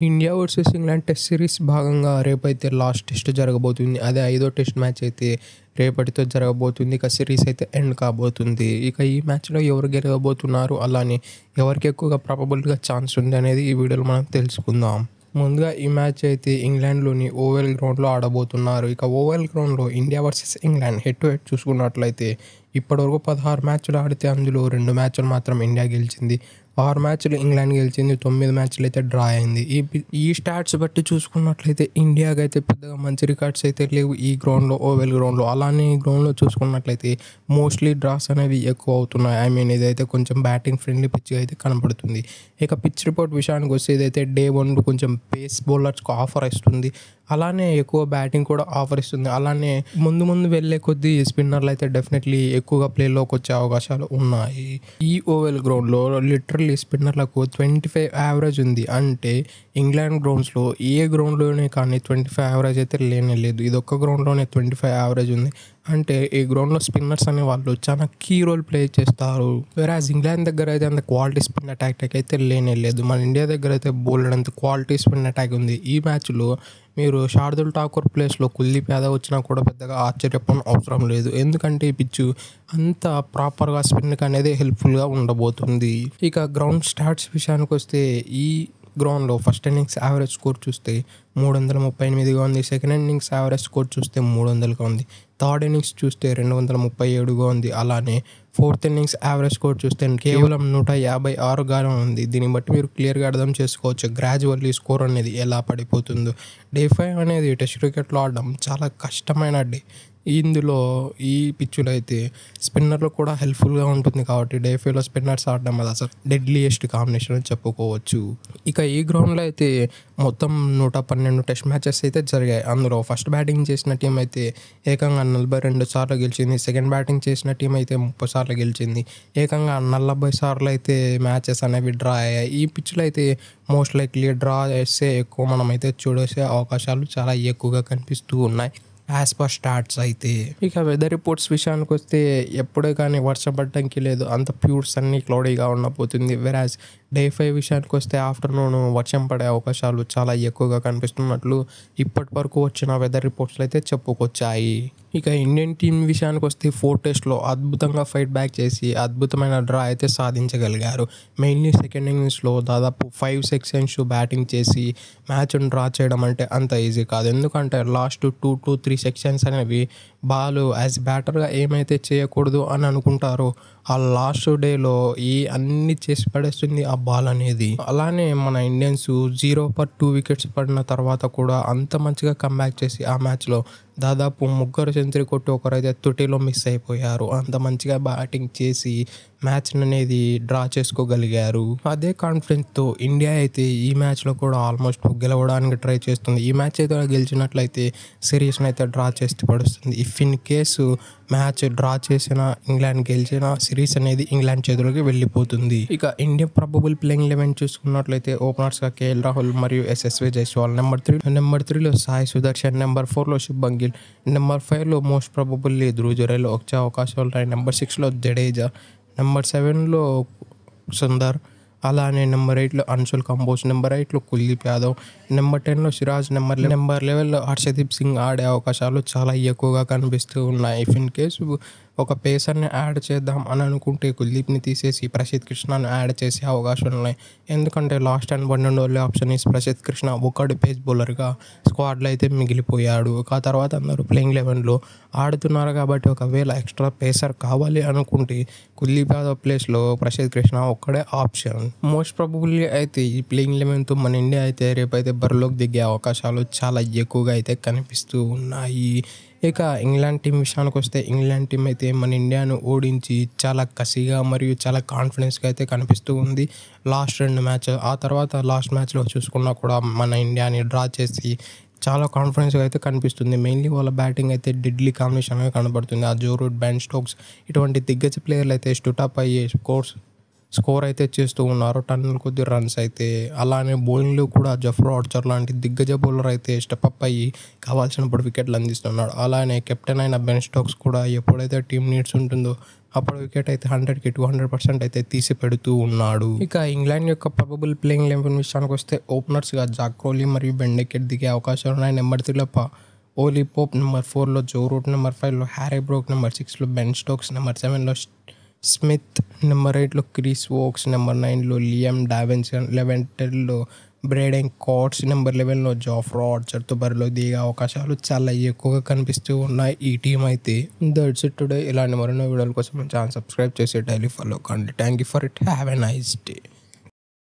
India versus England test series భాగంగా రేపైతే last test జరగబోతుంది. అదే 5వ టెస్ట్ మ్యాచ్ అయితే రేపటితో జరగబోతుంది. ఇక సిరీస్ అయితే ఎండ్ కాబోతుంది. ఇక ఈ మ్యాచ్‌లో ఎవరు గెలవబోతున్నారు, అలానే ఎవరికి ఎక్కువగా ప్రాబబుల్‌గా ఛాన్స్ ఉంది అనేది ఈ వీడియోలో మనం తెలుసుకుందాం. ముందుగా ఈ మ్యాచ్ అయితే ఇంగ్లాండ్‌లోని ఓవెల్ గ్రౌండ్‌లో ఆడబోతున్నారు. ఇక ఓవెల్ గ్రౌండ్‌లో India versus England head to head చూసుకున్నట్లయితే ఇప్పటివరకు 16 మ్యాచ్‌లు ఆడితే అందులో 2 మ్యాచ్‌లు మాత్రం ఇండియా గెలిచింది. 6 మ్యాచ్‌లు ఇంగ్లాండ్ గెలిచింది. 9 మ్యాచ్‌లు అయితే డ్రా అయింది. ఈ స్టాట్స్ బట్టి చూసుకున్నట్లయితే ఇండియాకైతే పెద్దగా మంచి రికార్డ్స్ అయితే లేవు ఈ గ్రౌండ్‌లో, ఓవెల్ గ్రౌండ్‌లో. అలానే ఈ గ్రౌండ్‌లో చూసుకున్నట్లయితే మోస్ట్‌లీ డ్రాస్ అనేవి ఎక్కువ అవుతున్నాయి. ఇదైతే కొంచెం బ్యాటింగ్ ఫ్రెండ్లీ పిచ్‌గా అయితే కనపడుతుంది. ఇక పిచ్ రిపోర్ట్ విషయానికి వస్తే ఇదైతే డే 1 కొంచెం పేస్ బౌలర్స్‌కు ఆఫర్ ఇస్తుంది. అలానే ఎక్కువ బ్యాటింగ్ కూడా ఆఫర్ ఇస్తుంది. అలానే ముందు వెళ్ళే కొద్దీ స్పిన్నర్లు అయితే డెఫినెట్లీ ఎక్కువగా ప్లేలోకి వచ్చే అవకాశాలు ఉన్నాయి. ఈ ఓవెల్ గ్రౌండ్‌లో లిటరల్లీ స్పిన్నర్లకు 25 యావరేజ్ ఉంది. అంటే ఇంగ్లాండ్ గ్రౌండ్స్‌లో ఏ గ్రౌండ్‌లోనే కానీ 25 యావరేజ్ అయితే లేనే లేదు. ఇదొక్క గ్రౌండ్‌లోనే 25 యావరేజ్ ఉంది. అంటే ఈ గ్రౌండ్‌లో స్పిన్నర్స్ అనేవాళ్ళు చాలా కీ రోల్ ప్లే చేస్తారు. వేరాజ్ ఇంగ్లాండ్ దగ్గర అయితే అంత క్వాలిటీ స్పిన్ అటాక్ అయితే లేనే లేదు. మన ఇండియా దగ్గర అయితే బోలెడంత క్వాలిటీ స్పిన్ అటాక్ ఉంది. ఈ మ్యాచ్‌లో మీరు శార్దుల్ ఠాకూర్ ప్లేస్‌లో కుల్దీప్ యాదవ్ వచ్చినా కూడా పెద్దగా ఆశ్చర్యపోవడం అవసరం లేదు. ఎందుకంటే ఈ పిచ్చు అంత ప్రాపర్‌గా స్పిన్‌కి అనేది హెల్ప్‌ఫుల్‌గా ఉండబోతుంది. ఇక గ్రౌండ్ స్టాట్స్ విషయానికొస్తే ఈ గ్రౌండ్‌లో ఫస్ట్ ఇన్నింగ్స్ యావరేజ్ స్కోర్ చూస్తే 338గా ఉంది. సెకండ్ ఇన్నింగ్స్ యావరేజ్ స్కోర్ చూస్తే 300గా ఉంది. థర్డ్ ఇన్నింగ్స్ చూస్తే 237గా ఉంది. అలానే ఫోర్త్ ఇన్నింగ్స్ యావరేజ్ స్కోర్ చూస్తే కేవలం 156గానే ఉంది. దీన్ని బట్టి మీరు క్లియర్‌గా అర్థం చేసుకోవచ్చు గ్రాడ్యువల్లీ స్కోర్ అనేది ఎలా పడిపోతుందో. డే 5 అనేది టెస్ట్ క్రికెట్‌లో ఆడడం చాలా కష్టమైన డే. ఇందులో ఈ పిచ్‌లో అయితే స్పిన్నర్లు కూడా హెల్ప్‌ఫుల్‌గా ఉంటుంది కాబట్టి డే 5లో స్పిన్నర్స్ ఆడడం అది అసలు డెడ్లీయెస్ట్ కాంబినేషన్ అని చెప్పుకోవచ్చు. ఇక ఈ గ్రౌండ్‌లో అయితే మొత్తం 112 టెస్ట్ మ్యాచెస్ అయితే జరిగాయి. అందులో ఫస్ట్ బ్యాటింగ్ చేసిన టీం అయితే ఏకంగా 42 సార్లు గెలిచింది. సెకండ్ బ్యాటింగ్ చేసిన టీం అయితే 30 సార్లు గెలిచింది. ఏకంగా 40 సార్లు అయితే మ్యాచెస్ అనేవి డ్రా అయ్యాయి. ఈ పిచ్‌లో అయితే మోస్ట్ లైక్లీ డ్రా చేస్తే ఎక్కువ మనమైతే చూసే అవకాశాలు చాలా ఎక్కువగా కనిపిస్తూ ఉన్నాయి. యాజ్ పర్ స్టాట్స్ అయితే. ఇక వెదర్ రిపోర్ట్స్ విషయానికొస్తే ఎప్పుడే కానీ వర్షం పడడానికి లేదు. అంత ప్యూర్ సన్నీ క్లౌడీగా ఉండబోతుంది. వెరాజ్ డే 5 విషయానికొస్తే ఆఫ్టర్‌నూన్ వర్షం పడే అవకాశాలు చాలా ఎక్కువగా కనిపిస్తున్నట్లు ఇప్పటి వరకు వచ్చిన వెదర్ రిపోర్ట్స్‌లో అయితే చెప్పుకొచ్చాయి. ఇక ఇండియన్ టీం విషయానికొస్తే 4 టెస్ట్‌లో అద్భుతంగా ఫైట్ బ్యాక్ చేసి అద్భుతమైన డ్రా అయితే సాధించగలిగారు. మెయిన్‌లీ సెకండ్ ఇన్నింగ్స్‌లో దాదాపు 5 సెక్షన్స్ బ్యాటింగ్ చేసి మ్యాచ్‌ని డ్రా చేయడం అంటే అంత ఈజీ కాదు. ఎందుకంటే లాస్ట్ 2-3 సెక్షన్స్ అనేవి బాల్ యాజ్ బ్యాటర్‌గా ఏమైతే చేయకూడదు అని అనుకుంటారో ఆ లాస్ట్ డేలో అన్నీ చేసి పడేస్తుంది ఆ బాల్ అనేది. అలానే మన ఇండియన్స్ 0 ఫర్ 2 వికెట్స్ పడిన తర్వాత కూడా అంత మంచిగా కమ్‌బ్యాక్ చేసి ఆ మ్యాచ్‌లో దాదాపు ముగ్గురు సెంచరీ కొట్టి ఒకరైతే తుటిలో మిస్ అయిపోయారు. అంత మంచిగా బ్యాటింగ్ చేసి మ్యాచ్‌ని అనేది డ్రా చేసుకోగలిగారు. అదే కాన్ఫిడెన్స్‌తో ఇండియా అయితే ఈ మ్యాచ్‌లో కూడా ఆల్మోస్ట్ గెలవడానికి ట్రై చేస్తుంది. ఈ మ్యాచ్ అయితే గెలిచినట్లయితే సిరీస్‌ని అయితే డ్రా చేసి పడేస్తుంది. If in case match draw చేసిన ఇంగ్లాండ్ గెలిచిన సిరీస్ అనేది ఇంగ్లాండ్ చేతుల్లోకి వెళ్ళిపోతుంది. ఇక ఇండియా ప్రాబబుల్ ప్లేయింగ్ 11 చూసుకున్నట్లయితే ఓపెనర్స్‌గా కేఎల్ రాహుల్ మరియు ఎస్ఎస్వి జైస్వాల్. నెంబర్ 3లో సాయి సుదర్శన్. నెంబర్ 4లో శుభ్మన్ గిల్. నెంబర్ 5లో మోస్ట్ ప్రాబబుల్లీ ధ్రువ్ జురేల్ వచ్చే అవకాశాలు ఉన్నాయి. నెంబర్ 6లో జడేజా. నెంబర్ 7లో సుందర్. అలానే నెంబర్ 8లో అన్షుల్ కంబోజ్. నెంబర్ 8లో కుల్దీప్ యాదవ్. నెంబర్ 10లో సిరాజ్. నెంబర్ 11లో హర్షదీప్ సింగ్ ఆడే అవకాశాలు చాలా ఎక్కువగా కనిపిస్తూ ఉన్నాయి. ఇఫ్ ఇన్ కేసు ఒక పేసర్‌ని యాడ్ చేద్దాం అని అనుకుంటే కుల్దీప్‌ని తీసేసి ప్రసిద్ధ్ కృష్ణను యాడ్ చేసే అవకాశాలు ఉన్నాయి. ఎందుకంటే last and one and only option is Prasidh Krishna. ఒక్కడు పేస్ బౌలర్‌గా స్క్వాడ్‌లో అయితే మిగిలిపోయాడు. ఆ తర్వాత అందరూ ప్లేయింగ్ 11లో ఆడుతున్నారు కాబట్టి ఒకవేళ ఎక్స్ట్రా పేసర్ కావాలి అనుకుంటే కుల్దీప్ యాదవ్ ప్లేస్‌లో ప్రసిద్ధ్ కృష్ణ ఒక్కడే ఆప్షన్. మోస్ట్ ప్రాబబుల్లీ అయితే ఈ ప్లేయింగ్ 11తో మన ఇండియా అయితే రేపైతే బరిలోకి దిగే అవకాశాలు చాలా ఎక్కువగా అయితే కనిపిస్తూ ఉన్నాయి. ఇక ఇంగ్లాండ్ టీం విషయానికొస్తే ఇంగ్లాండ్ టీం అయితే మన ఇండియాను ఓడించి చాలా కసిగా మరియు చాలా కాన్ఫిడెన్స్‌గా అయితే కనిపిస్తూ ఉంది. లాస్ట్ 2 మ్యాచ్ ఆ తర్వాత లాస్ట్ మ్యాచ్‌లో చూసుకున్నా కూడా మన ఇండియాని డ్రా చేసి చాలా కాన్ఫిడెన్స్‌గా అయితే కనిపిస్తుంది. మెయిన్‌లీ వాళ్ళ బ్యాటింగ్ అయితే డెడ్లీ కాంబినేషన్‌గా కనబడుతుంది. ఆ జో రూట్, బెన్ స్టోక్స్ ఇటువంటి దిగ్గజ ప్లేయర్లు అయితే స్టూటప్ అయ్యే స్కోర్ అయితే చేస్తూ ఉన్నారు. టన్నుల కొద్ది రన్స్ అయితే. అలానే బౌలింగ్‌లో కూడా జఫ్రా ఆర్చర్ లాంటి దిగ్గజ బౌలర్ అయితే స్టెప్ అప్ అయ్యి కావాల్సినప్పుడు వికెట్లు అందిస్తున్నాడు. అలానే కెప్టెన్ అయిన బెన్ స్టోక్స్ కూడా ఎప్పుడైతే టీమ్ నీడ్స్ ఉంటుందో అప్పుడు వికెట్ అయితే 100కి 200% అయితే తీసి పెడుతూ ఉన్నాడు. ఇక ఇంగ్లాండ్ యొక్క ప్రాబబుల్ ప్లేయింగ్ 11 విషయానికి వస్తే ఓపెనర్స్‌గా జాక్ క్రోలీ మరియు బెన్ డెకెట్ దిగే అవకాశాలు ఉన్నాయి. నెంబర్ 3లో ఓలీ పోప్, నెంబర్ 4లో జో రూట్, నెంబర్ 5లో హ్యారీ బ్రూక్, నెంబర్ 6లో బెన్ స్టోక్స్, నెంబర్ 7లో స్మిత్, నెంబర్ 8లో క్రిస్ వోక్స్, నెంబర్ 9లో లియామ్ డావిన్సన్, 10లో బ్రేడెన్ కాట్స్, నెంబర్ 11లో జాఫ్రా ఆర్చర్తో బరిలో దిగే అవకాశాలు చాలా ఎక్కువగా కనిపిస్తూ ఉన్నాయి ఈ టీం అయితే. That's it today. ఇలాంటి మరిన్నో వీడియోల కోసం ఛానల్ సబ్స్క్రైబ్ చేసి డైలీ ఫాలో కండి. Thank you for it. Have a nice day.